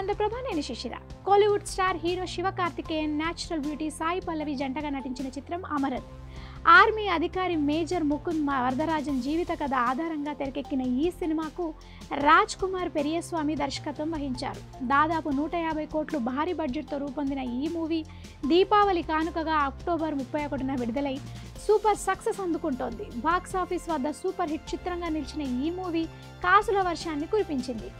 ఆంధ్రప్రభ, నేను Shishira. Kollywood star hero Sivakarthikeyan, natural beauty Sai Pallavi జంటగా నటించిన చిత్రం అమరన్. ఆర్మీ అధికారి మేజర్ ముకుంద్ వరదరాజన్ జీవిత కథ ఆధారంగా తెరకెక్కిన ఈ సినిమాకు రాజ్ కుమార్ పెరియస్వామి దర్శకత్వం వహించారు. దాదాపు 150 కోట్లు భారీ బడ్జెట్తో రూపొందిన ఈ మూవీ దీపావళి కానుకగా అక్టోబర్ 31న విడుదలై సూపర్ సక్సెస్ అందుకుంటోంది. బాక్సాఫీస్ వద్ద సూపర్ హిట్ చిత్రంగా నిలిచిన ఈ మూవీ కాసుల వర్షాన్ని కురిపించింది.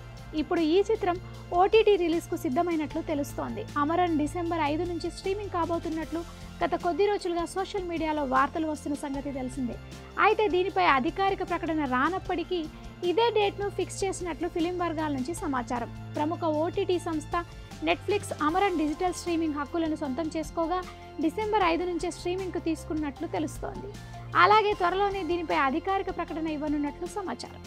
ఇప్పుడు ఈ చిత్రం ఓటీటీ రిలీజ్కు సిద్ధమైనట్లు తెలుస్తోంది. అమరన్ డిసెంబర్ 5 నుంచి స్ట్రీమింగ్ కాబోతున్నట్లు గత కొద్ది రోజులుగా సోషల్ మీడియాలో వార్తలు వస్తున్న సంగతి తెలిసిందే. అయితే దీనిపై అధికారిక ప్రకటన రానప్పటికీ ఇదే డేట్ను ఫిక్స్ చేసినట్లు ఫిలిం వర్గాల నుంచి సమాచారం. ప్రముఖ ఓటీటీ సంస్థ నెట్ఫ్లిక్స్ అమరన్ డిజిటల్ స్ట్రీమింగ్ హక్కులను సొంతం చేసుకోగా డిసెంబర్ 5 నుంచే స్ట్రీమింగ్కు తీసుకున్నట్లు తెలుస్తోంది. అలాగే త్వరలోనే దీనిపై అధికారిక ప్రకటన ఇవ్వనున్నట్లు సమాచారం.